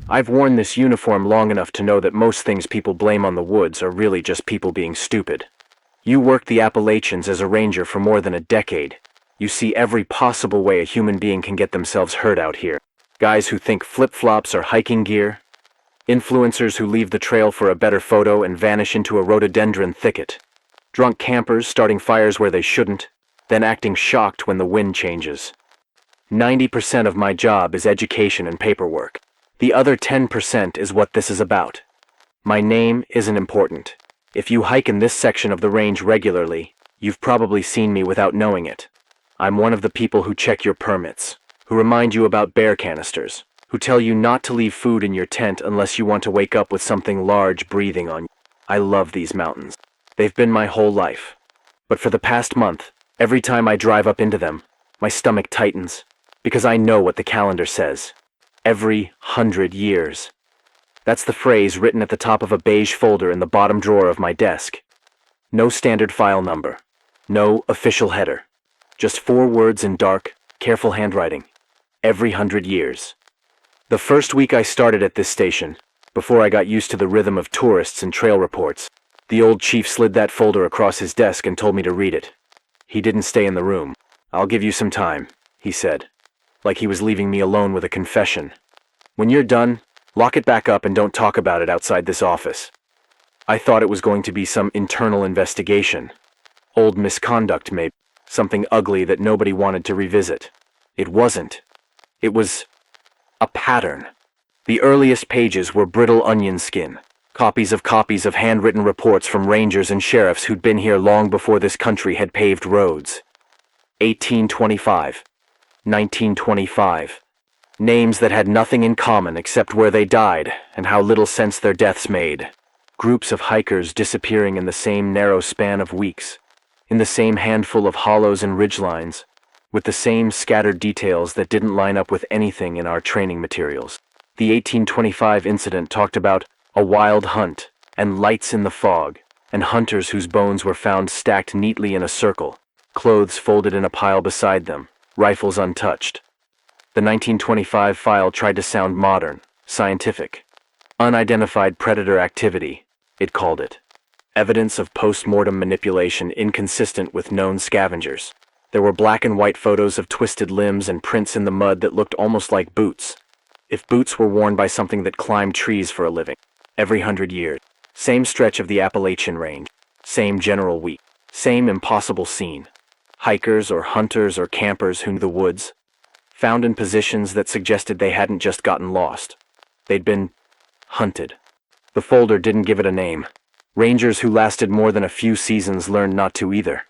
I've worn this uniform long enough to know that most things people blame on the woods are really just people being stupid. You worked the Appalachians as a ranger for more than a decade. You see every possible way a human being can get themselves hurt out here. Guys who think flip-flops are hiking gear. Influencers who leave the trail for a better photo and vanish into a rhododendron thicket. Drunk campers starting fires where they shouldn't, then acting shocked when the wind changes. 90% of my job is education and paperwork. The other 10% is what this is about. My name isn't important. If you hike in this section of the range regularly, you've probably seen me without knowing it. I'm one of the people who check your permits, who remind you about bear canisters, who tell you not to leave food in your tent unless you want to wake up with something large breathing on you. I love these mountains. They've been my whole life. But for the past month, every time I drive up into them, my stomach tightens, because I know what the calendar says. Every 100 years. That's the phrase written at the top of a beige folder in the bottom drawer of my desk. No standard file number. No official header. Just 4 words in dark, careful handwriting. Every 100 years. The first week I started at this station, before I got used to the rhythm of tourists and trail reports, the old chief slid that folder across his desk and told me to read it. He didn't stay in the room. "I'll give you some time," he said, like he was leaving me alone with a confession. "When you're done, lock it back up and don't talk about it outside this office." I thought it was going to be some internal investigation. Old misconduct, maybe. Something ugly that nobody wanted to revisit. It wasn't. It was a pattern. The earliest pages were brittle onion skin, copies of handwritten reports from rangers and sheriffs who'd been here long before this country had paved roads. 1825. 1925. Names that had nothing in common except where they died and how little sense their deaths made. Groups of hikers disappearing in the same narrow span of weeks, in the same handful of hollows and ridgelines, with the same scattered details that didn't line up with anything in our training materials. The 1825 incident talked about a wild hunt, and lights in the fog, and hunters whose bones were found stacked neatly in a circle, clothes folded in a pile beside them, rifles untouched. The 1925 file tried to sound modern, scientific. Unidentified predator activity, it called it. Evidence of post-mortem manipulation inconsistent with known scavengers. There were black and white photos of twisted limbs and prints in the mud that looked almost like boots. If boots were worn by something that climbed trees for a living. Every 100 years. Same stretch of the Appalachian range. Same general week. Same impossible scene. Hikers or hunters or campers who knew the woods. Found in positions that suggested they hadn't just gotten lost. They'd been hunted. The folder didn't give it a name. Rangers who lasted more than a few seasons learned not to either.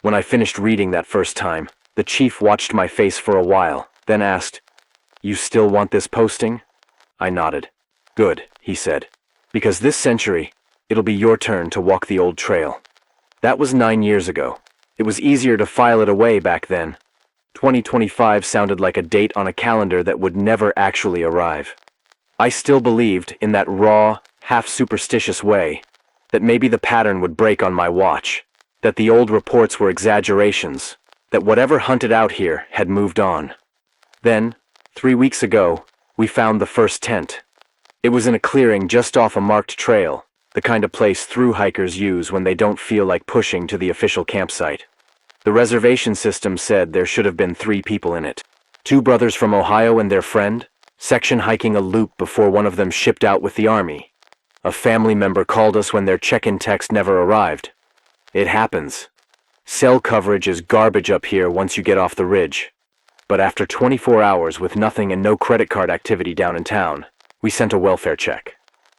When I finished reading that first time, the chief watched my face for a while, then asked, "You still want this posting?" I nodded. "Good," he said. "Because this century, it'll be your turn to walk the old trail." That was 9 years ago. It was easier to file it away back then. 2025 sounded like a date on a calendar that would never actually arrive. I still believed, in that raw, half-superstitious way, that maybe the pattern would break on my watch, that the old reports were exaggerations, that whatever hunted out here had moved on. Then, 3 weeks ago, we found the first tent. It was in a clearing just off a marked trail, the kind of place through hikers use when they don't feel like pushing to the official campsite. The reservation system said there should have been 3 people in it. 2 brothers from Ohio and their friend, section hiking a loop before one of them shipped out with the army. A family member called us when their check-in text never arrived. It happens. Cell coverage is garbage up here once you get off the ridge. But after 24 hours with nothing and no credit card activity down in town, we sent a welfare check.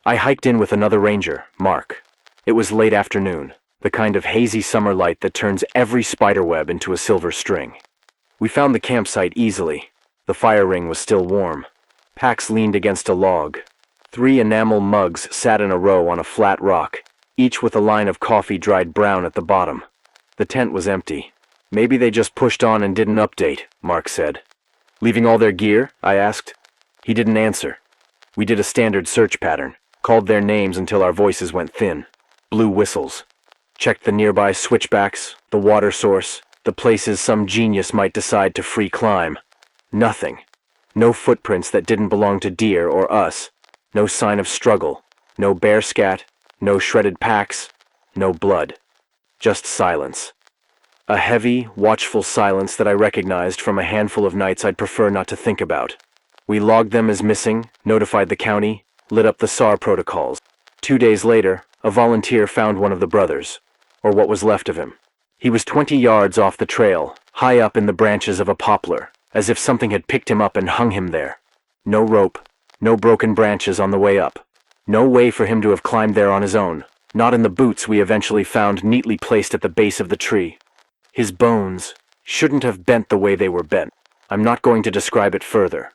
I hiked in with another ranger, Mark. It was late afternoon, the kind of hazy summer light that turns every spiderweb into a silver string. We found the campsite easily. The fire ring was still warm. Packs leaned against a log. 3 enamel mugs sat in a row on a flat rock, each with a line of coffee dried brown at the bottom. The tent was empty. "Maybe they just pushed on and didn't update," Mark said. "Leaving all their gear?" I asked. He didn't answer. We did a standard search pattern, called their names until our voices went thin. Blew whistles. Checked the nearby switchbacks, the water source, the places some genius might decide to free climb. Nothing. No footprints that didn't belong to deer or us. No sign of struggle. No bear scat. No shredded packs. No blood. Just silence. A heavy, watchful silence that I recognized from a handful of nights I'd prefer not to think about. We logged them as missing, notified the county, lit up the SAR protocols. 2 days later, a volunteer found one of the brothers, or what was left of him. He was 20 yards off the trail, high up in the branches of a poplar, as if something had picked him up and hung him there. No rope, no broken branches on the way up. No way for him to have climbed there on his own, not in the boots we eventually found neatly placed at the base of the tree. His bones shouldn't have bent the way they were bent. I'm not going to describe it further.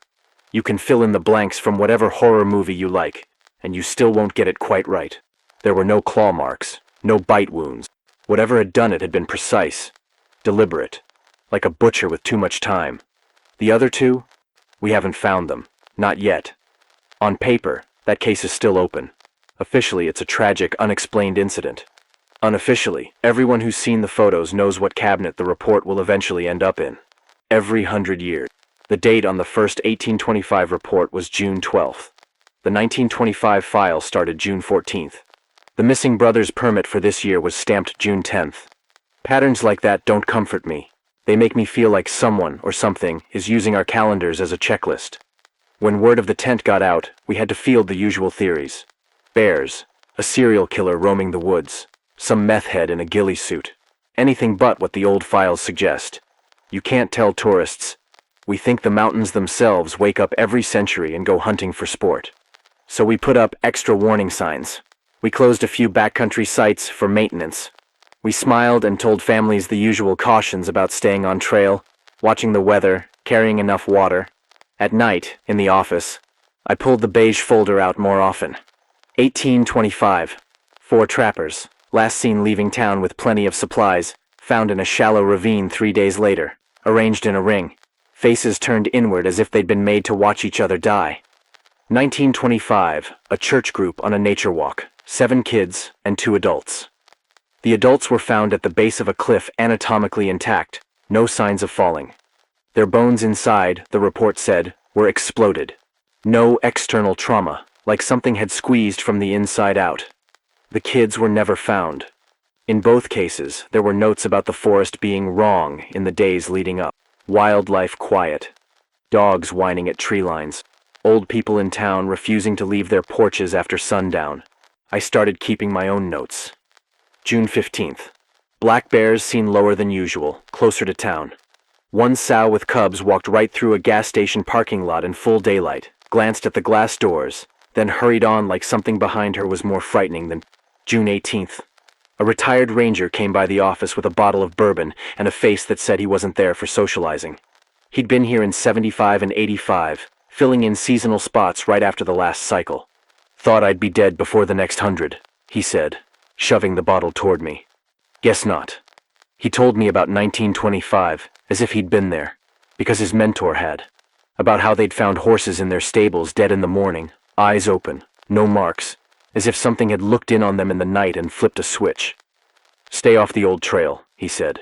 You can fill in the blanks from whatever horror movie you like, and you still won't get it quite right. There were no claw marks, no bite wounds. Whatever had done it had been precise, deliberate, like a butcher with too much time. The other two? We haven't found them. Not yet. On paper, that case is still open. Officially, it's a tragic, unexplained incident. Unofficially, everyone who's seen the photos knows what cabinet the report will eventually end up in. Every 100 years. The date on the first 1825 report was June 12th. The 1925 file started June 14th. The missing brothers' permit for this year was stamped June 10th. Patterns like that don't comfort me. They make me feel like someone or something is using our calendars as a checklist. When word of the tent got out, we had to field the usual theories. Bears, a serial killer roaming the woods, some meth head in a ghillie suit. Anything but what the old files suggest. You can't tell tourists. We think the mountains themselves wake up every century and go hunting for sport. So we put up extra warning signs. We closed a few backcountry sites for maintenance. We smiled and told families the usual cautions about staying on trail, watching the weather, carrying enough water. At night, in the office, I pulled the beige folder out more often. 1825. 4 trappers, last seen leaving town with plenty of supplies, found in a shallow ravine 3 days later, arranged in a ring, faces turned inward as if they'd been made to watch each other die. 1925. A church group on a nature walk, 7 kids and 2 adults. The adults were found at the base of a cliff anatomically intact, no signs of falling. Their bones inside, the report said, were exploded. No external trauma, like something had squeezed from the inside out. The kids were never found. In both cases, there were notes about the forest being wrong in the days leading up. Wildlife quiet. Dogs whining at tree lines. Old people in town refusing to leave their porches after sundown. I started keeping my own notes. June 15th. Black bears seen lower than usual, closer to town. One sow with cubs walked right through a gas station parking lot in full daylight, glanced at the glass doors, then hurried on like something behind her was more frightening than. June 18th. A retired ranger came by the office with a bottle of bourbon and a face that said he wasn't there for socializing. He'd been here in 75 and 85, filling in seasonal spots right after the last cycle. Thought I'd be dead before the next 100, he said, shoving the bottle toward me. Guess not. He told me about 1925, as if he'd been there, because his mentor had. About how they'd found horses in their stables dead in the morning, eyes open, no marks, as if something had looked in on them in the night and flipped a switch. Stay off the old trail, he said.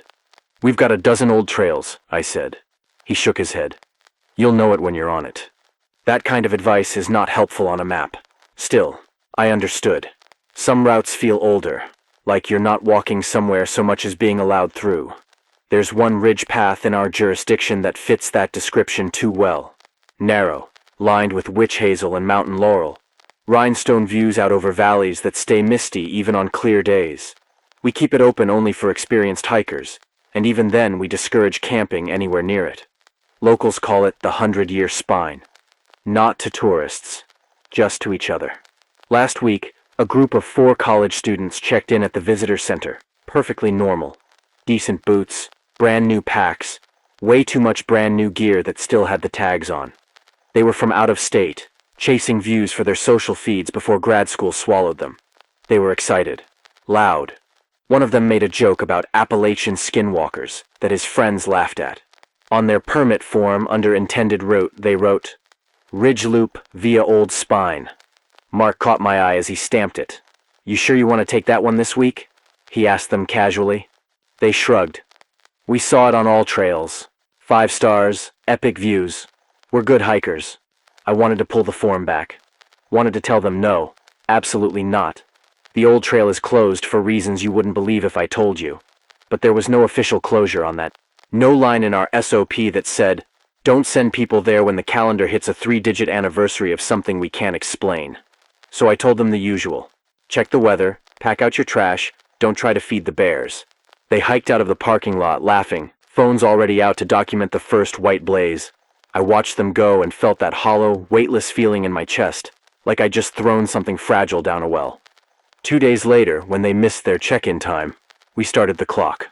We've got a dozen old trails, I said. He shook his head. You'll know it when you're on it. That kind of advice is not helpful on a map. Still, I understood. Some routes feel older, like you're not walking somewhere so much as being allowed through. There's one ridge path in our jurisdiction that fits that description too well. Narrow, lined with witch hazel and mountain laurel. Rhinestone views out over valleys that stay misty even on clear days. We keep it open only for experienced hikers, and even then we discourage camping anywhere near it. Locals call it the 100-year spine. Not to tourists, just to each other. Last week, a group of 4 college students checked in at the visitor center, perfectly normal. Decent boots, brand new packs, way too much brand new gear that still had the tags on. They were from out of state, chasing views for their social feeds before grad school swallowed them. They were excited, loud. One of them made a joke about Appalachian skinwalkers that his friends laughed at. On their permit form under intended route, they wrote, Ridge Loop via Old Spine. Mark caught my eye as he stamped it. You sure you want to take that one this week? He asked them casually. They shrugged. We saw it on all trails. 5 stars, epic views. We're good hikers. I wanted to pull the form back. Wanted to tell them no, absolutely not. The old trail is closed for reasons you wouldn't believe if I told you. But there was no official closure on that. No line in our SOP that said, don't send people there when the calendar hits a 3-digit anniversary of something we can't explain. So I told them the usual. Check the weather, pack out your trash, don't try to feed the bears. They hiked out of the parking lot laughing, phones already out to document the first white blaze. I watched them go and felt that hollow, weightless feeling in my chest, like I'd just thrown something fragile down a well. 2 days later, when they missed their check-in time, we started the clock.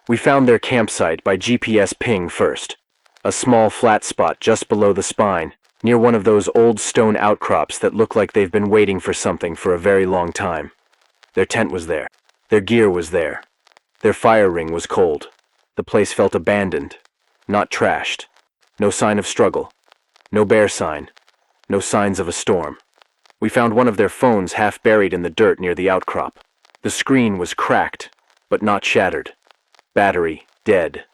We found their campsite by GPS ping first. A small flat spot just below the spine, near one of those old stone outcrops that look like they've been waiting for something for a very long time. Their tent was there. Their gear was there. Their fire ring was cold. The place felt abandoned, not trashed. No sign of struggle. No bear sign. No signs of a storm. We found one of their phones half buried in the dirt near the outcrop. The screen was cracked, but not shattered. Battery dead.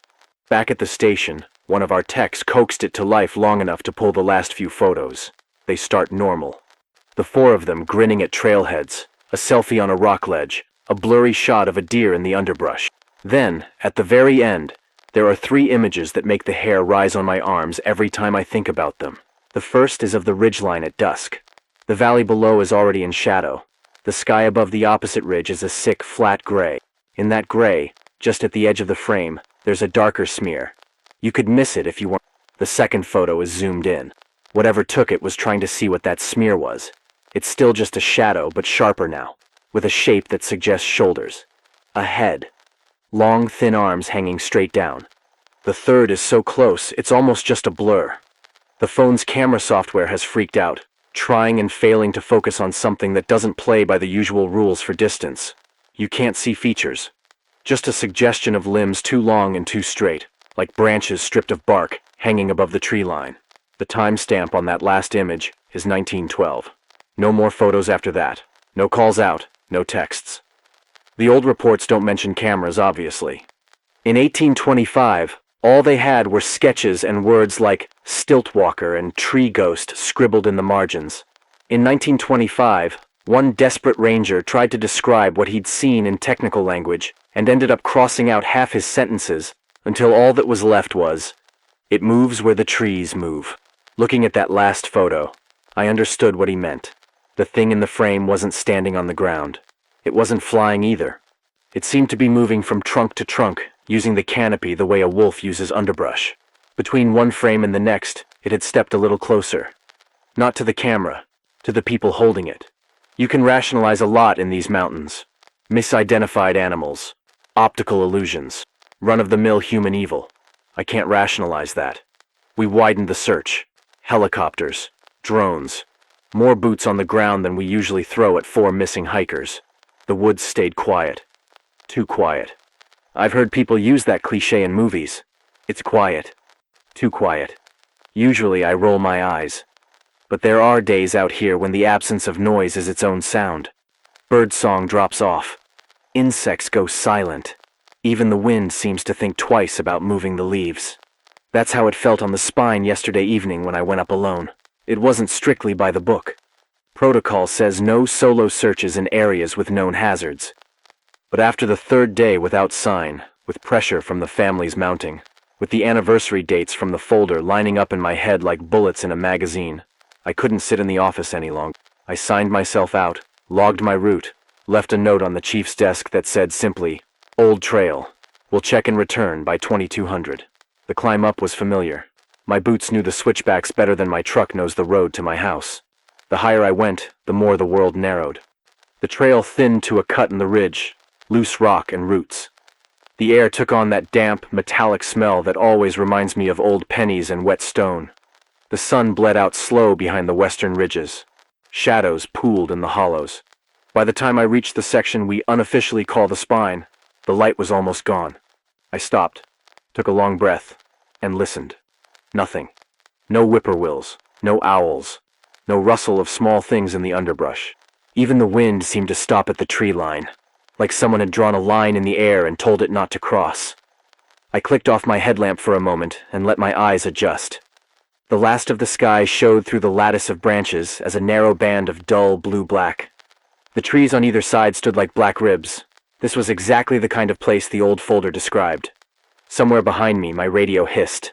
Back at the station, one of our techs coaxed it to life long enough to pull the last few photos. They start normal. The 4 of them grinning at trailheads, a selfie on a rock ledge, a blurry shot of a deer in the underbrush. Then, at the very end, there are 3 images that make the hair rise on my arms every time I think about them. The first is of the ridgeline at dusk. The valley below is already in shadow. The sky above the opposite ridge is a sick, flat gray. In that gray, just at the edge of the frame, there's a darker smear. You could miss it if you weren't. The second photo is zoomed in. Whatever took it was trying to see what that smear was. It's still just a shadow, but sharper now, with a shape that suggests shoulders. A head. Long, thin arms hanging straight down. The third is so close, it's almost just a blur. The phone's camera software has freaked out, trying and failing to focus on something that doesn't play by the usual rules for distance. You can't see features. Just a suggestion of limbs too long and too straight, like branches stripped of bark, hanging above the tree line. The timestamp on that last image is 1912. No more photos after that. No calls out, no texts. The old reports don't mention cameras, obviously. In 1825, all they had were sketches and words like stiltwalker and tree ghost scribbled in the margins. In 1925, one desperate ranger tried to describe what he'd seen in technical language and ended up crossing out half his sentences until all that was left was, "It moves where the trees move." Looking at that last photo, I understood what he meant. The thing in the frame wasn't standing on the ground. It wasn't flying either. It seemed to be moving from trunk to trunk, using the canopy the way a wolf uses underbrush. Between one frame and the next, it had stepped a little closer. Not to the camera, to the people holding it. You can rationalize a lot in these mountains. Misidentified animals, optical illusions, run-of-the-mill human evil. I can't rationalize that. We widened the search. Helicopters, drones, more boots on the ground than we usually throw at 4 missing hikers. The woods stayed quiet. Too quiet. I've heard people use that cliché in movies. It's quiet. Too quiet. Usually I roll my eyes. But there are days out here when the absence of noise is its own sound. Birdsong drops off. Insects go silent. Even the wind seems to think twice about moving the leaves. That's how it felt on the spine yesterday evening when I went up alone. It wasn't strictly by the book. Protocol says no solo searches in areas with known hazards. But after the 3rd day without sign, with pressure from the families mounting, with the anniversary dates from the folder lining up in my head like bullets in a magazine, I couldn't sit in the office any longer. I signed myself out, logged my route, left a note on the chief's desk that said simply, "Old trail. We'll check and return by 2200. The climb up was familiar. My boots knew the switchbacks better than my truck knows the road to my house. The higher I went, the more the world narrowed. The trail thinned to a cut in the ridge, loose rock and roots. The air took on that damp, metallic smell that always reminds me of old pennies and wet stone. The sun bled out slow behind the western ridges. Shadows pooled in the hollows. By the time I reached the section we unofficially call the spine, the light was almost gone. I stopped, took a long breath, and listened. Nothing. No whippoorwills, no owls, no rustle of small things in the underbrush. Even the wind seemed to stop at the tree line, like someone had drawn a line in the air and told it not to cross. I clicked off my headlamp for a moment and let my eyes adjust. The last of the sky showed through the lattice of branches as a narrow band of dull blue-black. The trees on either side stood like black ribs. This was exactly the kind of place the old folder described. Somewhere behind me, my radio hissed.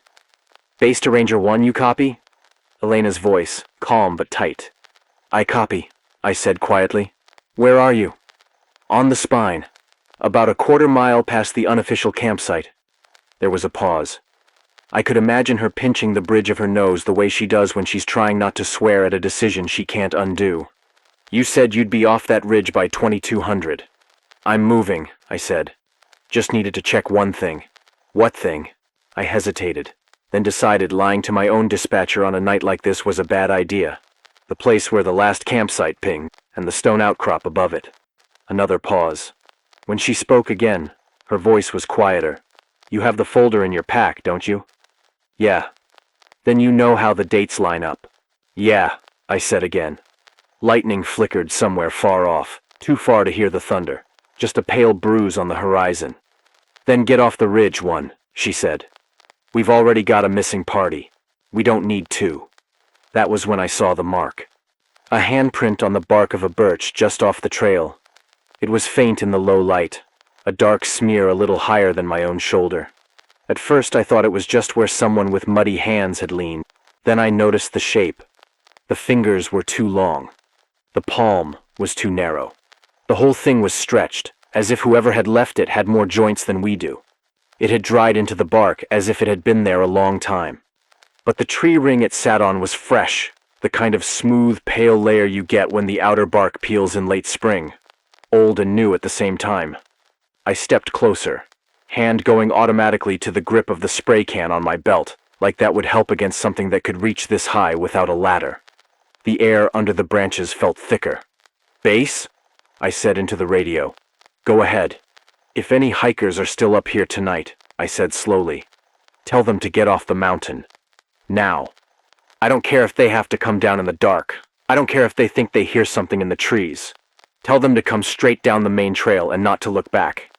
"Base to Ranger 1, you copy?" Elena's voice, calm but tight. "I copy," I said quietly. "Where are you?" "On the spine. About a quarter-mile past the unofficial campsite." There was a pause. I could imagine her pinching the bridge of her nose the way she does when she's trying not to swear at a decision she can't undo. "You said you'd be off that ridge by 2200. "I'm moving," I said. "Just needed to check one thing." "What thing?" I hesitated, then decided lying to my own dispatcher on a night like this was a bad idea. The place where the last campsite pinged, and the stone outcrop above it. Another pause. When she spoke again, her voice was quieter. "You have the folder in your pack, don't you?" "Yeah." "Then you know how the dates line up." "Yeah," I said again. Lightning flickered somewhere far off, too far to hear the thunder, just a pale bruise on the horizon. "Then get off the ridge, one," she said. "We've already got a missing party. We don't need two." That was when I saw the mark. A handprint on the bark of a birch just off the trail. It was faint in the low light, a dark smear a little higher than my own shoulder. At first I thought it was just where someone with muddy hands had leaned. Then I noticed the shape. The fingers were too long. The palm was too narrow. The whole thing was stretched, as if whoever had left it had more joints than we do. It had dried into the bark as if it had been there a long time. But the tree ring it sat on was fresh, the kind of smooth, pale layer you get when the outer bark peels in late spring. Old and new at the same time. I stepped closer, hand going automatically to the grip of the spray can on my belt, like that would help against something that could reach this high without a ladder. The air under the branches felt thicker. "Base?" I said into the radio. "Go ahead. If any hikers are still up here tonight," I said slowly, "tell them to get off the mountain. Now. I don't care if they have to come down in the dark. I don't care if they think they hear something in the trees. Tell them to come straight down the main trail and not to look back."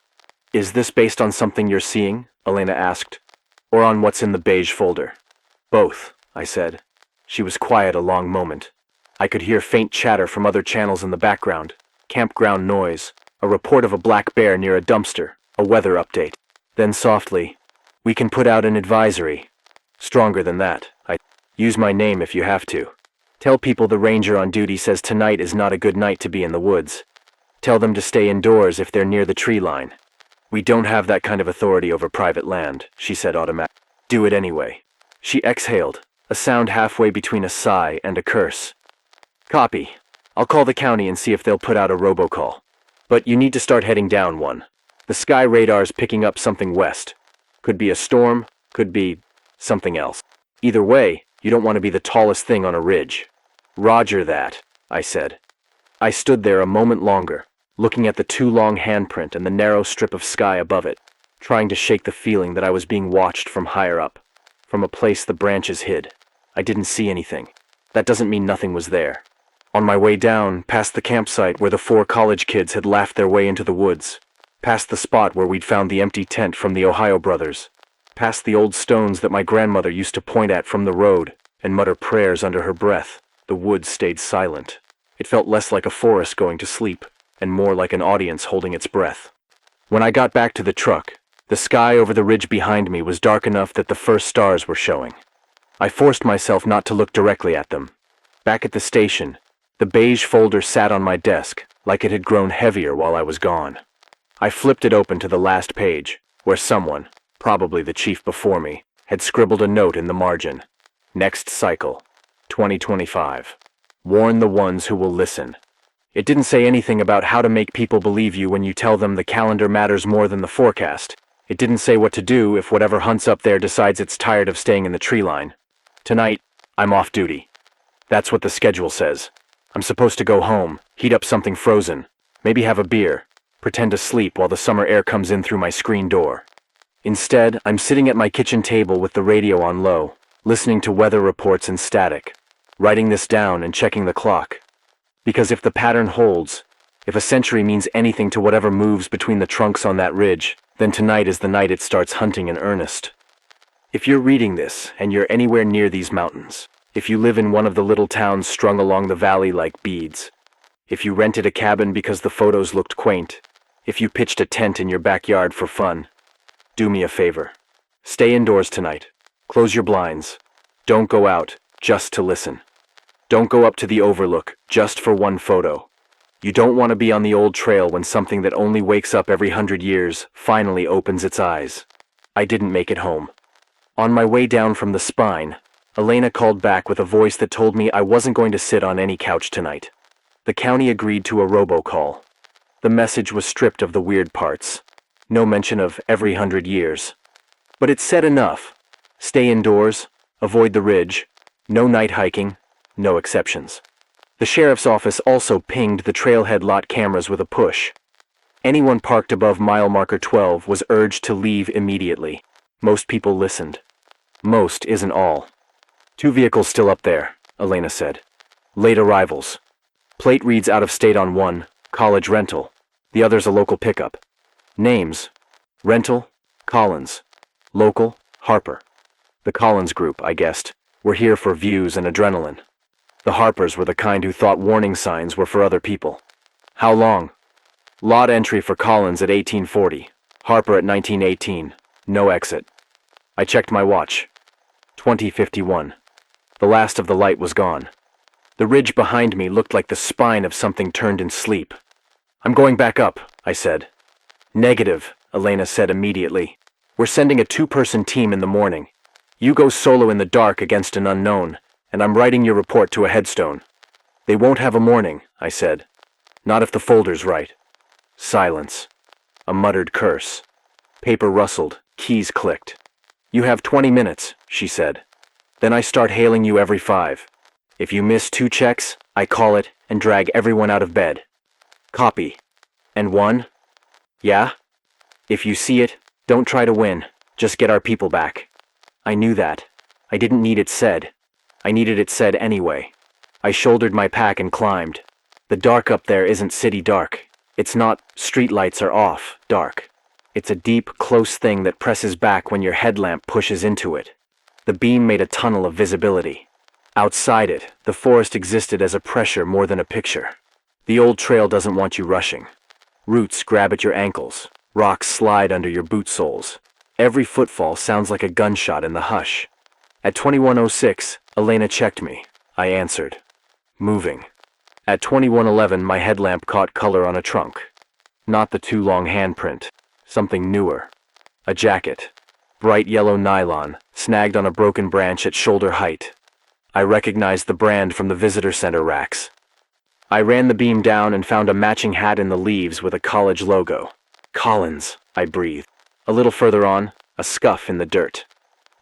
"Is this based on something you're seeing?" Elena asked. "Or on what's in the beige folder?" "Both," I said. She was quiet a long moment. I could hear faint chatter from other channels in the background, campground noise, a report of a black bear near a dumpster, a weather update. Then softly, "We can put out an advisory." Stronger than that. "Use my name if you have to. Tell people the ranger on duty says tonight is not a good night to be in the woods. Tell them to stay indoors if they're near the tree line. We don't have that kind of authority over private land," she said automatically. "Do it anyway." She exhaled, a sound halfway between a sigh and a curse. "Copy. I'll call the county and see if they'll put out a robocall. But you need to start heading down one. The sky radar's picking up something west. Could be a storm, could be something else. Either way, you don't want to be the tallest thing on a ridge." "Roger that," I said. I stood there a moment longer, looking at the too long handprint and the narrow strip of sky above it, trying to shake the feeling that I was being watched from higher up, from a place the branches hid. I didn't see anything. That doesn't mean nothing was there. On my way down, past the campsite where the 4 college kids had laughed their way into the woods, past the spot where we'd found the empty tent from the Ohio brothers, past the old stones that my grandmother used to point at from the road and mutter prayers under her breath, the woods stayed silent. It felt less like a forest going to sleep, and more like an audience holding its breath. When I got back to the truck, the sky over the ridge behind me was dark enough that the first stars were showing. I forced myself not to look directly at them. Back at the station, the beige folder sat on my desk, like it had grown heavier while I was gone. I flipped it open to the last page, where someone, probably the chief before me, had scribbled a note in the margin. "Next cycle, 2025. Warn the ones who will listen." It didn't say anything about how to make people believe you when you tell them the calendar matters more than the forecast. It didn't say what to do if whatever hunts up there decides it's tired of staying in the tree line. Tonight, I'm off duty. That's what the schedule says. I'm supposed to go home, heat up something frozen, maybe have a beer, pretend to sleep while the summer air comes in through my screen door. Instead, I'm sitting at my kitchen table with the radio on low, listening to weather reports and static, writing this down and checking the clock. Because if the pattern holds, if a century means anything to whatever moves between the trunks on that ridge, then tonight is the night it starts hunting in earnest. If you're reading this and you're anywhere near these mountains, if you live in one of the little towns strung along the valley like beads, if you rented a cabin because the photos looked quaint, if you pitched a tent in your backyard for fun, do me a favor. Stay indoors tonight. Close your blinds. Don't go out just to listen. Don't go up to the overlook just for one photo. You don't want to be on the old trail when something that only wakes up every 100 years finally opens its eyes. I didn't make it home. On my way down from the spine, Elena called back with a voice that told me I wasn't going to sit on any couch tonight. The county agreed to a robocall. The message was stripped of the weird parts. No mention of every 100 years. But it said enough. Stay indoors, avoid the ridge, no night hiking, no exceptions. The sheriff's office also pinged the trailhead lot cameras with a push. Anyone parked above mile marker 12 was urged to leave immediately. Most people listened. Most isn't all. 2 vehicles still up there, Elena said. Late arrivals. Plate reads out of state on one, college rental. The other's a local pickup. Names: rental, Collins. Local, Harper. The Collins group, I guessed, were here for views and adrenaline. The Harpers were the kind who thought warning signs were for other people. How long? Lot entry for Collins at 1840. Harper at 1918. No exit. I checked my watch. 20:51. The last of the light was gone. The ridge behind me looked like the spine of something turned in sleep. I'm going back up, I said. Negative, Elena said immediately. We're sending a 2-person team in the morning. You go solo in the dark against an unknown, and I'm writing your report to a headstone. They won't have a morning, I said. Not if the folder's right. Silence. A muttered curse. Paper rustled, keys clicked. You have 20 minutes, she said. Then I start hailing you every 5. If you miss 2 checks, I call it and drag everyone out of bed. Copy. And 1? Yeah? If you see it, don't try to win. Just get our people back. I knew that. I didn't need it said. I needed it said anyway. I shouldered my pack and climbed. The dark up there isn't city dark. It's not street lights are off dark. It's a deep, close thing that presses back when your headlamp pushes into it. The beam made a tunnel of visibility. Outside it, the forest existed as a pressure more than a picture. The old trail doesn't want you rushing. Roots grab at your ankles. Rocks slide under your boot soles. Every footfall sounds like a gunshot in the hush. At 21:06, Elena checked me. I answered. Moving. At 21:11, my headlamp caught color on a trunk. Not the too long handprint. Something newer. A jacket. Bright yellow nylon, snagged on a broken branch at shoulder height. I recognized the brand from the visitor center racks. I ran the beam down and found a matching hat in the leaves with a college logo. Collins, I breathed. A little further on, a scuff in the dirt.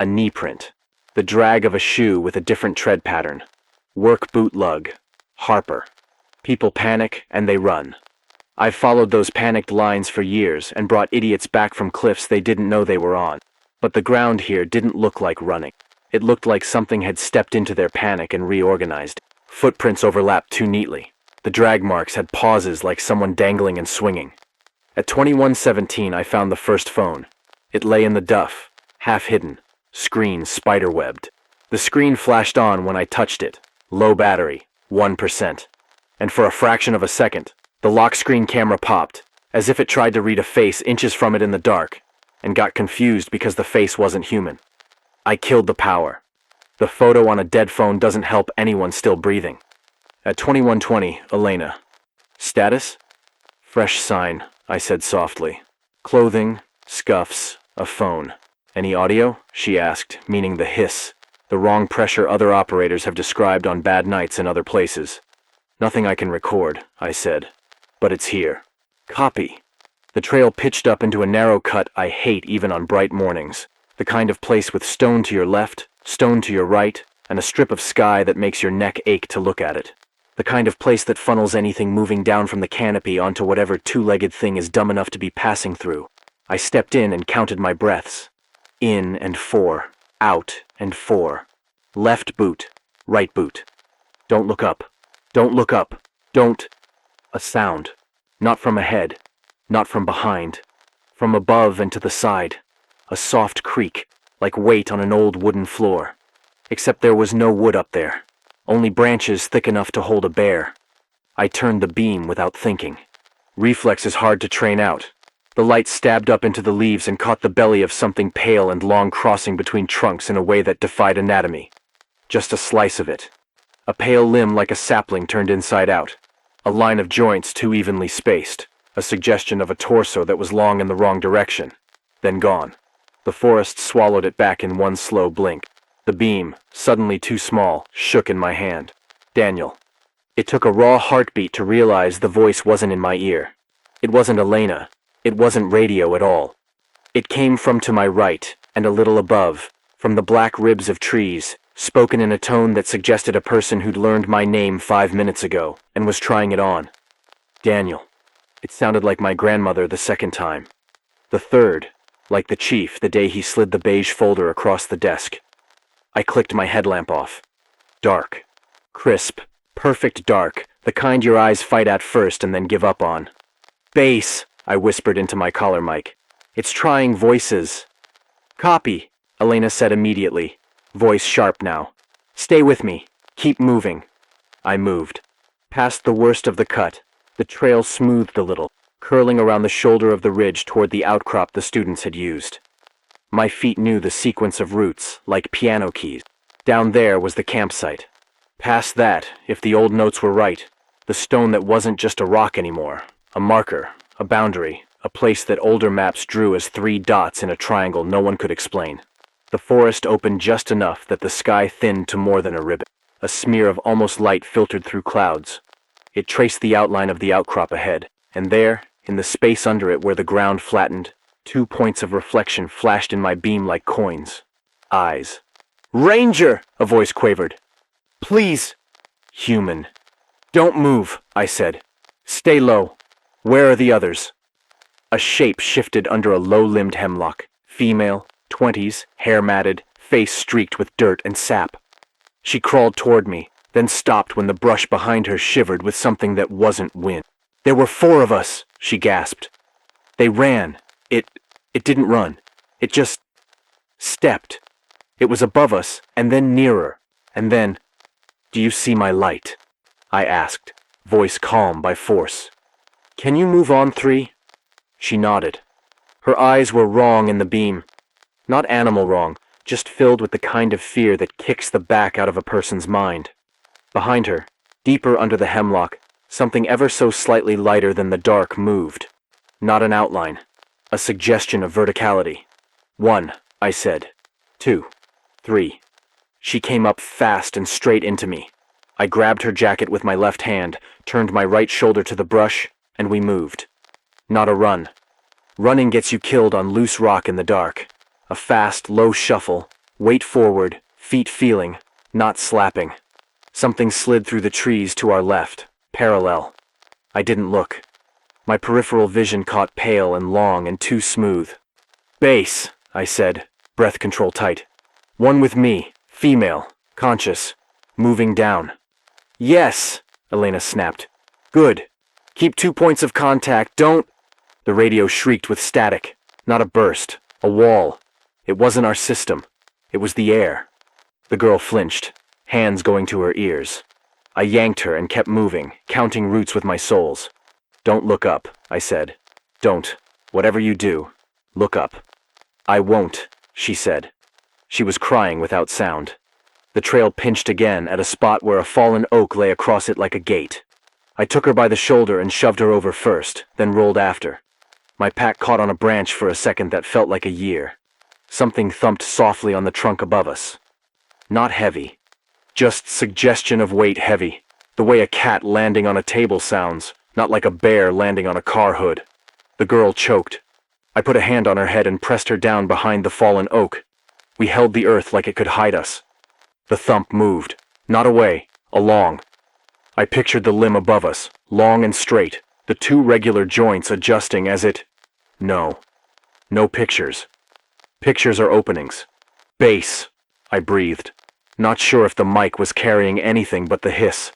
A knee print. The drag of a shoe with a different tread pattern. Work boot lug. Harper. People panic and they run. I've followed those panicked lines for years and brought idiots back from cliffs they didn't know they were on. But the ground here didn't look like running. It looked like something had stepped into their panic and reorganized. Footprints overlapped too neatly. The drag marks had pauses like someone dangling and swinging. At 21:17, I found the first phone. It lay in the duff, half hidden, screen spider-webbed. The screen flashed on when I touched it. Low battery, 1%. And for a fraction of a second, the lock screen camera popped, as if it tried to read a face inches from it in the dark, and got confused because the face wasn't human. I killed the power. The photo on a dead phone doesn't help anyone still breathing. At 21:20, Elena. Status? Fresh sign, I said softly. Clothing, scuffs, a phone. Any audio? She asked, meaning the hiss. The wrong pressure other operators have described on bad nights in other places. Nothing I can record, I said. But it's here. Copy. The trail pitched up into a narrow cut I hate even on bright mornings. The kind of place with stone to your left, stone to your right, and a strip of sky that makes your neck ache to look at it. The kind of place that funnels anything moving down from the canopy onto whatever 2-legged thing is dumb enough to be passing through. I stepped in and counted my breaths. In and 4, out and 4. Left boot, right boot. Don't look up. Don't look up. Don't. A sound. Not from ahead. Not from behind. From above and to the side. A soft creak, like weight on an old wooden floor. Except there was no wood up there, only branches thick enough to hold a bear. I turned the beam without thinking. Reflex is hard to train out. The light stabbed up into the leaves and caught the belly of something pale and long crossing between trunks in a way that defied anatomy. Just a slice of it. A pale limb like a sapling turned inside out. A line of joints too evenly spaced. A suggestion of a torso that was long in the wrong direction. Then gone. The forest swallowed it back in one slow blink. The beam, suddenly too small, shook in my hand. Daniel. It took a raw heartbeat to realize the voice wasn't in my ear. It wasn't Elena. It wasn't radio at all. It came from to my right, and a little above, from the black ribs of trees, spoken in a tone that suggested a person who'd learned my name 5 minutes ago, and was trying it on. Daniel. It sounded like my grandmother the second time. The third, like the chief the day he slid the beige folder across the desk. I clicked my headlamp off. Dark. Crisp. Perfect dark, the kind your eyes fight at first and then give up on. Bass, I whispered into my collar mic. It's trying voices. Copy, Elena said immediately, voice sharp now. Stay with me. Keep moving. I moved. Past the worst of the cut, the trail smoothed a little, curling around the shoulder of the ridge toward the outcrop the students had used. My feet knew the sequence of routes, like piano keys. Down there was the campsite. Past that, if the old notes were right, the stone that wasn't just a rock anymore, a marker, a boundary, a place that older maps drew as 3 dots in a triangle no one could explain. The forest opened just enough that the sky thinned to more than a ribbon. A smear of almost light filtered through clouds. It traced the outline of the outcrop ahead, and there, in the space under it where the ground flattened, 2 points of reflection flashed in my beam like coins. Eyes. Ranger! A voice quavered. Please. Human. Don't move, I said. Stay low. Where are the others? A shape shifted under a low-limbed hemlock. Female, 20s, hair matted, face streaked with dirt and sap. She crawled toward me, then stopped when the brush behind her shivered with something that wasn't wind. There were 4 of us, she gasped. They ran. It didn't run. It just stepped. It was above us, and then nearer, and then... Do you see my light? I asked, voice calm by force. Can you move on 3? She nodded. Her eyes were wrong in the beam. Not animal wrong, just filled with the kind of fear that kicks the back out of a person's mind. Behind her, deeper under the hemlock, something ever so slightly lighter than the dark moved. Not an outline, a suggestion of verticality. 1, I said. 2, 3. She came up fast and straight into me. I grabbed her jacket with my left hand, turned my right shoulder to the brush, and we moved. Not a run. Running gets you killed on loose rock in the dark. A fast, low shuffle, weight forward, feet feeling, not slapping. Something slid through the trees to our left, parallel. I didn't look. My peripheral vision caught pale and long and too smooth. Base, I said, breath control tight. One with me. Female, conscious, moving down. Yes, Elena snapped. Good. Keep 2 points of contact, don't... The radio shrieked with static. Not a burst, a wall. It wasn't our system. It was the air. The girl flinched, hands going to her ears. I yanked her and kept moving, counting roots with my soles. Don't look up, I said. Don't. Whatever you do, look up. I won't, she said. She was crying without sound. The trail pinched again at a spot where a fallen oak lay across it like a gate. I took her by the shoulder and shoved her over first, then rolled after. My pack caught on a branch for a second that felt like a year. Something thumped softly on the trunk above us. Not heavy. Just suggestion of weight heavy. The way a cat landing on a table sounds, not like a bear landing on a car hood. The girl choked. I put a hand on her head and pressed her down behind the fallen oak. We held the earth like it could hide us. The thump moved. Not away, along. I pictured the limb above us, long and straight, the 2 regular joints adjusting as it... No. No pictures. Pictures are openings. Base, I breathed. Not sure if the mic was carrying anything but the hiss.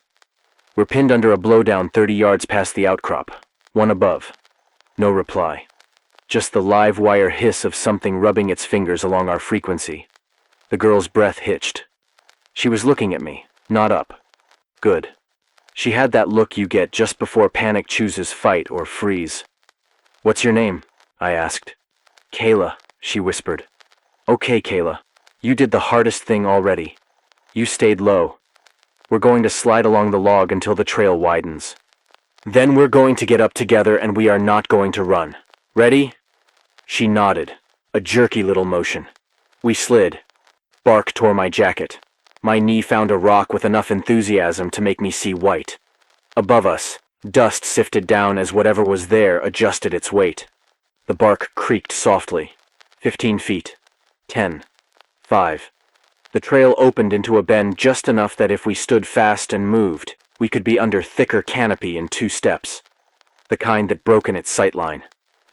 We're pinned under a blowdown 30 yards past the outcrop. One above. No reply. just the live wire hiss of something rubbing its fingers along our frequency. The girl's breath hitched. She was looking at me, not up. Good. She had that look you get just before panic chooses fight or freeze. "What's your name?" I asked. "Kayla," she whispered. "Okay, Kayla. You did the hardest thing already. You stayed low. We're going to slide along the log until the trail widens. Then we're going to get up together and we are not going to run. Ready?" She nodded, a jerky little motion. We slid. Bark tore my jacket. My knee found a rock with enough enthusiasm to make me see white. Above us, dust sifted down as whatever was there adjusted its weight. The bark creaked softly. 15 feet. 10. 5. The trail opened into a bend just enough that if we stood fast and moved, we could be under thicker canopy in 2 steps. The kind that broke in its sightline.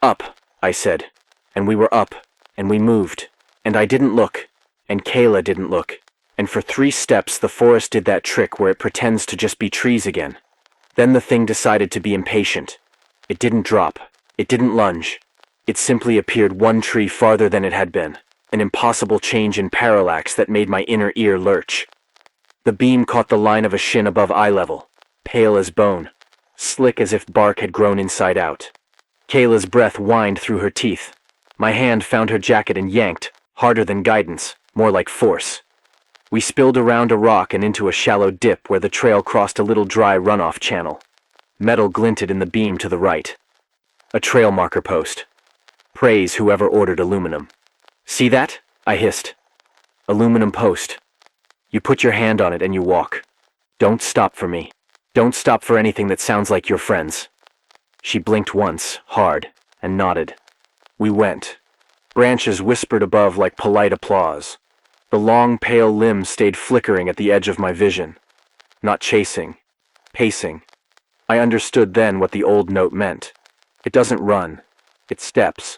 "Up," I said. And we were up, and we moved. And I didn't look, and Kayla didn't look. And for 3 steps the forest did that trick where it pretends to just be trees again. Then the thing decided to be impatient. It didn't drop. It didn't lunge. It simply appeared 1 tree farther than it had been, an impossible change in parallax that made my inner ear lurch. The beam caught the line of a shin above eye level, pale as bone, slick as if bark had grown inside out. Kayla's breath whined through her teeth. My hand found her jacket and yanked, harder than guidance, more like force. We spilled around a rock and into a shallow dip where the trail crossed a little dry runoff channel. Metal glinted in the beam to the right. A trail marker post. Praise whoever ordered aluminum. "See that?" I hissed. "Aluminum post. You put your hand on it and you walk. Don't stop for me. Don't stop for anything that sounds like your friends." She blinked once, hard, and nodded. We went. Branches whispered above like polite applause. The long, pale limbs stayed flickering at the edge of my vision. Not chasing. Pacing. I understood then what the old note meant. It doesn't run. It steps.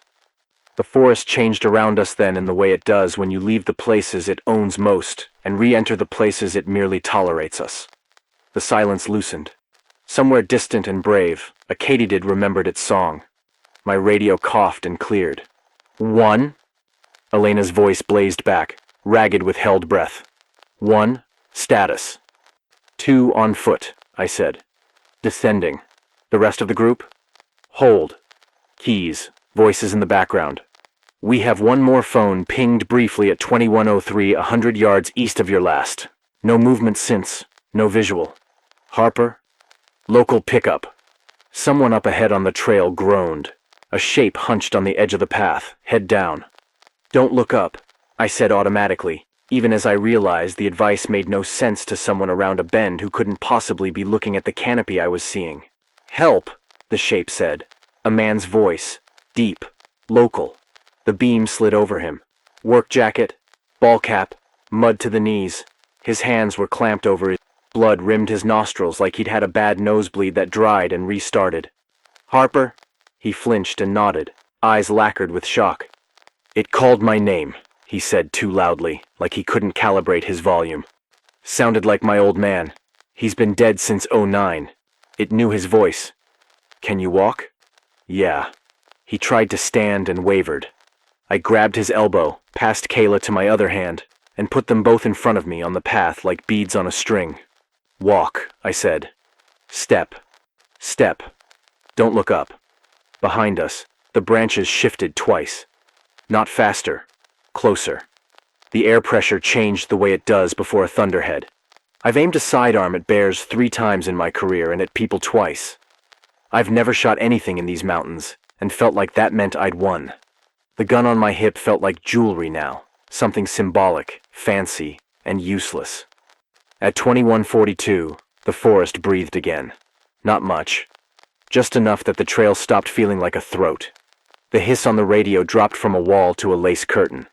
The forest changed around us then in the way it does when you leave the places it owns most and re-enter the places it merely tolerates us. The silence loosened. Somewhere distant and brave, a katydid remembered its song. My radio coughed and cleared. "1?" Elena's voice blazed back, ragged with held breath. "1, status. 2 on foot," I said. "Descending. The rest of the group?" "Hold." Keys, voices in the background. "We have 1 more phone pinged briefly at 2103 100 yards east of your last. No movement since, no visual. Harper? Local pickup." Someone up ahead on the trail groaned. A shape hunched on the edge of the path, head down. "Don't look up," I said automatically, even as I realized the advice made no sense to someone around a bend who couldn't possibly be looking at the canopy I was seeing. "Help," the shape said. A man's voice, deep, local. The beam slid over him. Work jacket, ball cap, mud to the knees. His hands were clamped over his blood rimmed his nostrils like he'd had a bad nosebleed that dried and restarted. "Harper?" He flinched and nodded, eyes lacquered with shock. "It called my name," he said too loudly, like he couldn't calibrate his volume. "Sounded like my old man. He's been dead since '09. It knew his voice." "Can you walk?" "Yeah." He tried to stand and wavered. I grabbed his elbow, passed Kayla to my other hand, and put them both in front of me on the path like beads on a string. "Walk," I said. "Step. Step. Don't look up." Behind us, the branches shifted twice. Not faster. Closer. The air pressure changed the way it does before a thunderhead. I've aimed a sidearm at bears 3 times in my career and at people twice. I've never shot anything in these mountains, and felt like that meant I'd won. The gun on my hip felt like jewelry now, something symbolic, fancy, and useless. At 2142, the forest breathed again. Not much. Just enough that the trail stopped feeling like a throat. The hiss on the radio dropped from a wall to a lace curtain.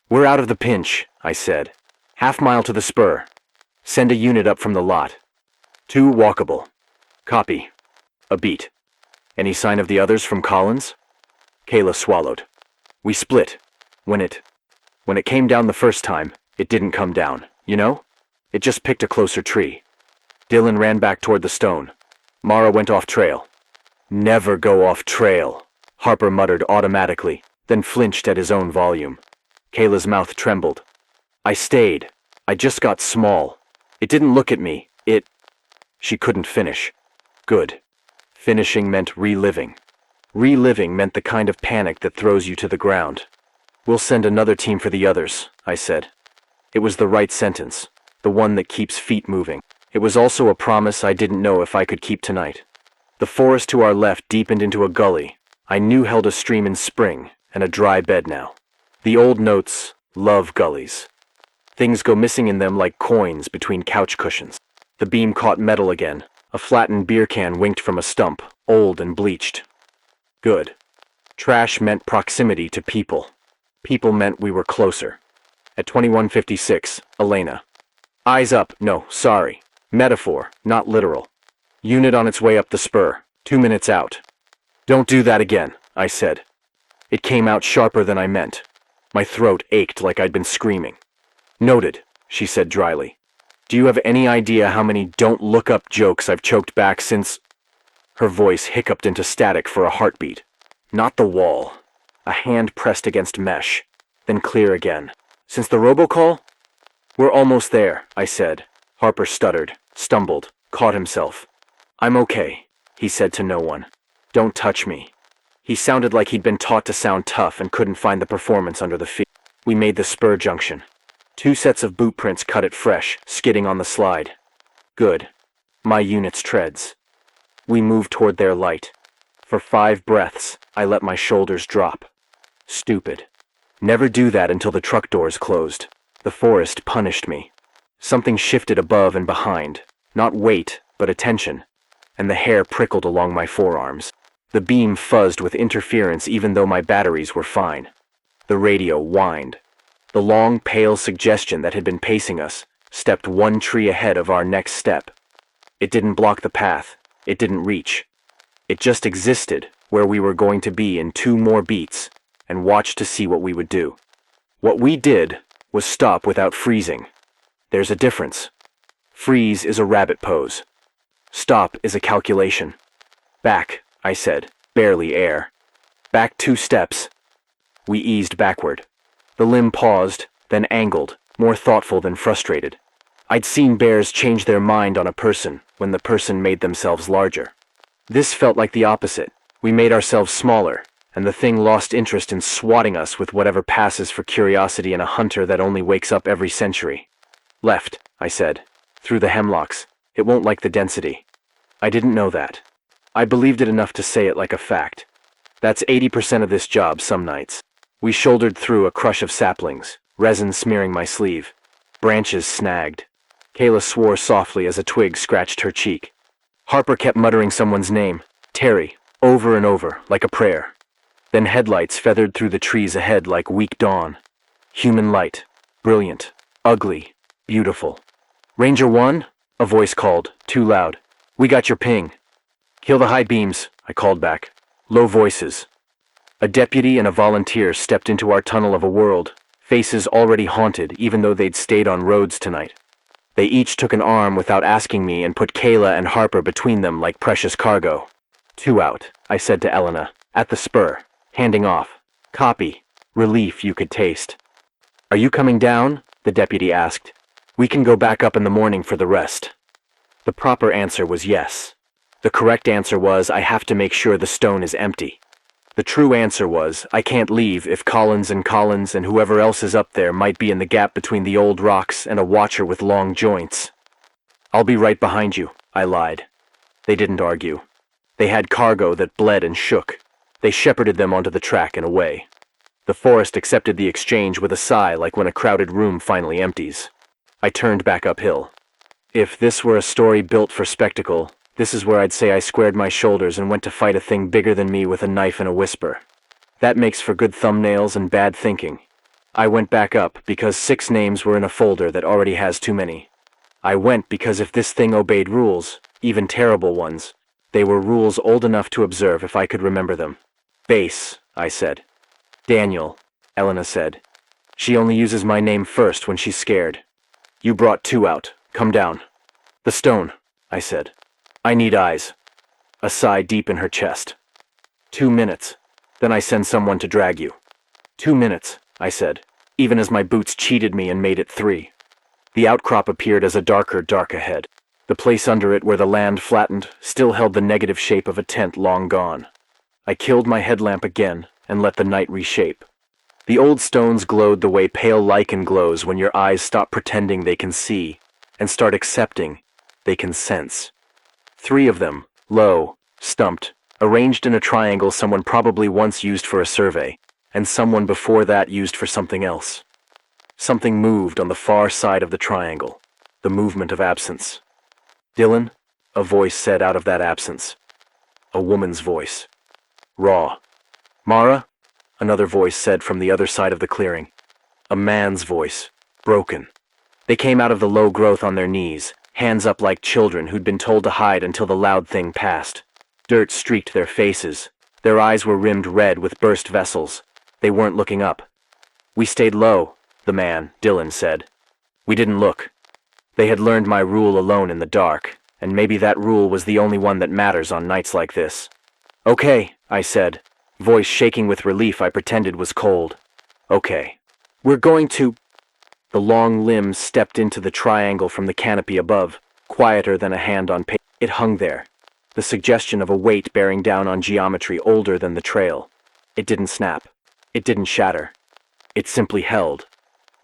"We're out of the pinch," I said. "Half-mile to the spur. Send a unit up from the lot. 2 walkable. Copy. A beat. Any sign of the others from Collins?" Kayla swallowed. "We split. When it came down the first time, it didn't come down, you know? It just picked a closer tree. Dylan ran back toward the stone. Mara went off trail." "Never go off trail," Harper muttered automatically, then flinched at his own volume. Kayla's mouth trembled. I stayed. I just got small. It didn't look at me. She couldn't finish. Good. Finishing meant reliving. Reliving meant the kind of panic that throws you to the ground. We'll send another team for the others, I said. It was the right sentence, the one that keeps feet moving. It was also a promise I didn't know if I could keep tonight. The forest to our left deepened into a gully I knew held a stream in spring and a dry bed now. The old notes, love gullies. Things go missing in them like coins between couch cushions. The beam caught metal again. A flattened beer can winked from a stump, old and bleached. Good. Trash meant proximity to people. People meant we were closer. At 2156, Elena. Eyes up, no, sorry. Metaphor, not literal. Unit on its way up the spur, 2 minutes out. Don't do that again, I said. It came out sharper than I meant. My throat ached like I'd been screaming. Noted, she said dryly. Do you have any idea how many don't look up jokes I've choked back since... Her voice hiccuped into static for a heartbeat. Not the wall. A hand pressed against mesh, then clear again. Since the robocall? We're almost there, I said. Harper stuttered, stumbled, caught himself. I'm okay, he said to no one. Don't touch me. He sounded like he'd been taught to sound tough and couldn't find the performance under the feet. We made the spur junction. 2 sets of boot prints cut it fresh, skidding on the slide. Good. My unit's treads. We moved toward their light. For 5 breaths, I let my shoulders drop. Stupid. Never do that until the truck doors closed. The forest punished me. Something shifted above and behind. Not weight, but attention. And the hair prickled along my forearms. The beam fuzzed with interference even though my batteries were fine. The radio whined. The long, pale suggestion that had been pacing us stepped 1 tree ahead of our next step. It didn't block the path. It didn't reach. It just existed where we were going to be in 2 more beats and watched to see what we would do. What we did was stop without freezing. There's a difference. Freeze is a rabbit pose. Stop is a calculation. Back, I said, barely air. Back 2 steps. We eased backward. The limb paused, then angled, more thoughtful than frustrated. I'd seen bears change their mind on a person when the person made themselves larger. This felt like the opposite. We made ourselves smaller, and the thing lost interest in swatting us with whatever passes for curiosity in a hunter that only wakes up every century. Left, I said. Through the hemlocks. It won't like the density. I didn't know that. I believed it enough to say it like a fact. That's 80% of this job some nights. We shouldered through a crush of saplings, resin smearing my sleeve. Branches snagged. Kayla swore softly as a twig scratched her cheek. Harper kept muttering someone's name, Terry, over and over, like a prayer. Then headlights feathered through the trees ahead like weak dawn. Human light. Brilliant. Ugly. Beautiful. Ranger 1? A voice called, too loud. We got your ping. Kill the high beams, I called back. Low voices. A deputy and a volunteer stepped into our tunnel of a world, faces already haunted even though they'd stayed on roads tonight. They each took an arm without asking me and put Kayla and Harper between them like precious cargo. 2 out, I said to Elena, at the spur, handing off. Copy. Relief you could taste. Are you coming down? The deputy asked. We can go back up in the morning for the rest. The proper answer was yes. The correct answer was I have to make sure the stone is empty. The true answer was I can't leave if Collins and whoever else is up there might be in the gap between the old rocks and a watcher with long joints. I'll be right behind you, I lied. They didn't argue. They had cargo that bled and shook. They shepherded them onto the track and away. The forest accepted the exchange with a sigh like when a crowded room finally empties. I turned back uphill. If this were a story built for spectacle, this is where I'd say I squared my shoulders and went to fight a thing bigger than me with a knife and a whisper. That makes for good thumbnails and bad thinking. I went back up because 6 names were in a folder that already has too many. I went because if this thing obeyed rules, even terrible ones, they were rules old enough to observe if I could remember them. Base, I said. Daniel, Elena said. She only uses my name first when she's scared. You brought 2 out. Come down. The stone, I said. I need eyes. A sigh deep in her chest. 2 minutes. Then I send someone to drag you. 2 minutes, I said, even as my boots cheated me and made it 3. The outcrop appeared as a darker dark ahead. The place under it where the land flattened still held the negative shape of a tent long gone. I killed my headlamp again and let the night reshape. The old stones glowed the way pale lichen glows when your eyes stop pretending they can see and start accepting they can sense. 3 of them, low, stumped, arranged in a triangle someone probably once used for a survey, and someone before that used for something else. Something moved on the far side of the triangle, the movement of absence. "Dylan," a voice said out of that absence. A woman's voice. Raw. "Mara," another voice said from the other side of the clearing. A man's voice. Broken. They came out of the low growth on their knees, hands up like children who'd been told to hide until the loud thing passed. Dirt streaked their faces. Their eyes were rimmed red with burst vessels. They weren't looking up. "We stayed low," the man, Dylan, said. "We didn't look." They had learned my rule alone in the dark, and maybe that rule was the only one that matters on nights like this. "Okay," I said, voice shaking with relief I pretended was cold. "Okay. We're going to—" The long limb stepped into the triangle from the canopy above, quieter than a hand on paper. It hung there, the suggestion of a weight bearing down on geometry older than the trail. It didn't snap. It didn't shatter. It simply held,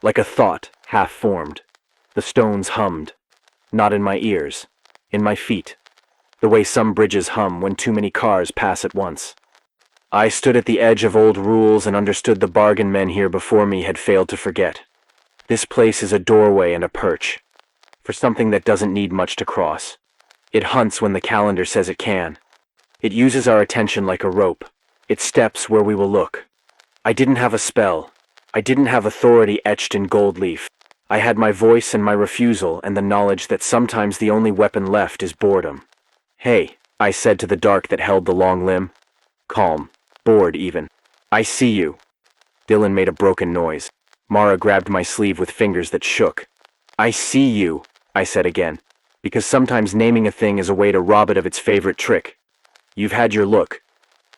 like a thought half-formed. The stones hummed, not in my ears, in my feet, the way some bridges hum when too many cars pass at once. I stood at the edge of old rules and understood the bargain men here before me had failed to forget. This place is a doorway and a perch, for something that doesn't need much to cross. It hunts when the calendar says it can. It uses our attention like a rope. It steps where we will look. I didn't have a spell. I didn't have authority etched in gold leaf. I had my voice and my refusal and the knowledge that sometimes the only weapon left is boredom. "Hey," I said to the dark that held the long limb. Calm, bored even. "I see you." Dylan made a broken noise. Mara grabbed my sleeve with fingers that shook. "I see you," I said again, because sometimes naming a thing is a way to rob it of its favorite trick. "You've had your look.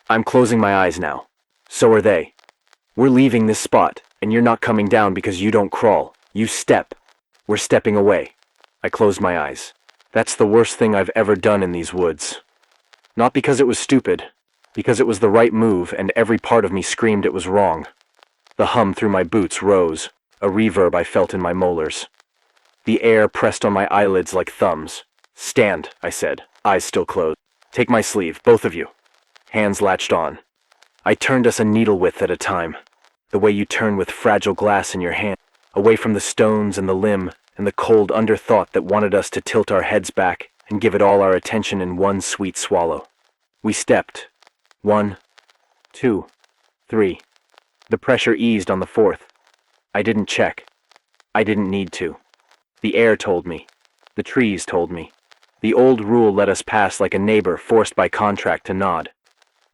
I'm closing my eyes now. So are they. We're leaving this spot, and you're not coming down because you don't crawl. You step. We're stepping away." I closed my eyes. That's the worst thing I've ever done in these woods. Not because it was stupid, because it was the right move and every part of me screamed it was wrong. The hum through my boots rose, a reverb I felt in my molars. The air pressed on my eyelids like thumbs. "Stand," I said, eyes still closed. "Take my sleeve, both of you." Hands latched on. I turned us a needle width at a time, the way you turn with fragile glass in your hand, away from the stones and the limb and the cold underthought that wanted us to tilt our heads back and give it all our attention in one sweet swallow. We stepped. 1, 2, 3. The pressure eased on the 4th. I didn't check. I didn't need to. The air told me. The trees told me. The old rule let us pass like a neighbor forced by contract to nod.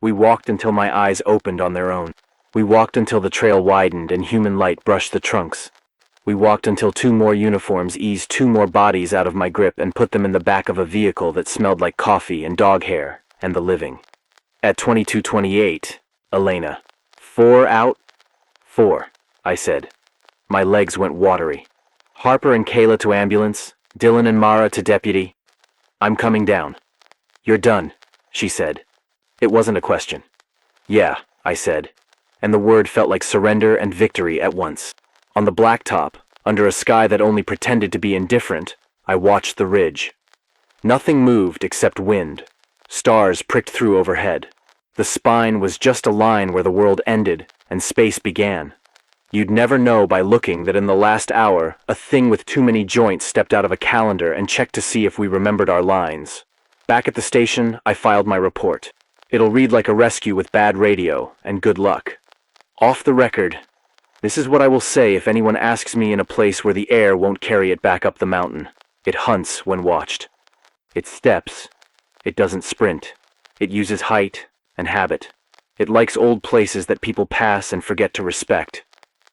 We walked until my eyes opened on their own. We walked until the trail widened and human light brushed the trunks. We walked until 2 more uniforms eased 2 more bodies out of my grip and put them in the back of a vehicle that smelled like coffee and dog hair and the living. At 22:28, Elena. 4 out? 4, I said. My legs went watery. Harper and Kayla to ambulance, Dylan and Mara to deputy. "I'm coming down." "You're done," she said. It wasn't a question. "Yeah," I said, and the word felt like surrender and victory at once. On the blacktop, under a sky that only pretended to be indifferent, I watched the ridge. Nothing moved except wind. Stars pricked through overhead. The spine was just a line where the world ended and space began. You'd never know by looking that in the last hour, a thing with too many joints stepped out of a calendar and checked to see if we remembered our lines. Back at the station, I filed my report. It'll read like a rescue with bad radio, and good luck. Off the record, this is what I will say if anyone asks me in a place where the air won't carry it back up the mountain. It hunts when watched. It steps. It doesn't sprint. It uses height and habit. It likes old places that people pass and forget to respect.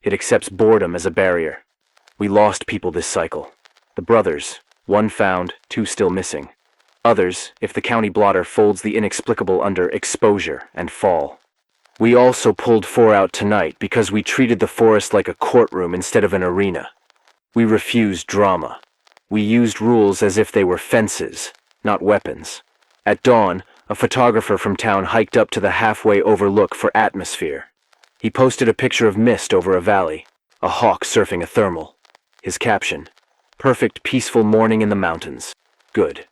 It accepts boredom as a barrier. We lost people this cycle. The brothers, 1 found, 2 still missing. Others, if the county blotter folds the inexplicable under exposure and fall. We also pulled 4 out tonight because we treated the forest like a courtroom instead of an arena. We refused drama. We used rules as if they were fences, not weapons. At dawn, a photographer from town hiked up to the halfway overlook for atmosphere. He posted a picture of mist over a valley, a hawk surfing a thermal. His caption, "Perfect peaceful morning in the mountains." Good.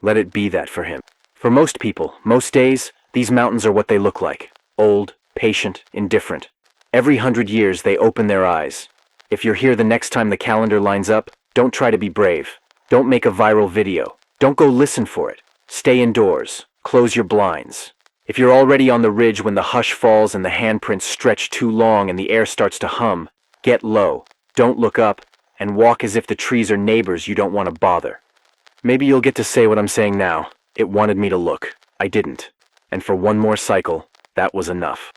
Let it be that for him. For most people, most days, these mountains are what they look like. Old, patient, indifferent. Every 100 years they open their eyes. If you're here the next time the calendar lines up, don't try to be brave. Don't make a viral video. Don't go listen for it. Stay indoors. Close your blinds. If you're already on the ridge when the hush falls and the handprints stretch too long and the air starts to hum, get low. Don't look up, and walk as if the trees are neighbors you don't want to bother. Maybe you'll get to say what I'm saying now. It wanted me to look. I didn't. And for one more cycle, that was enough.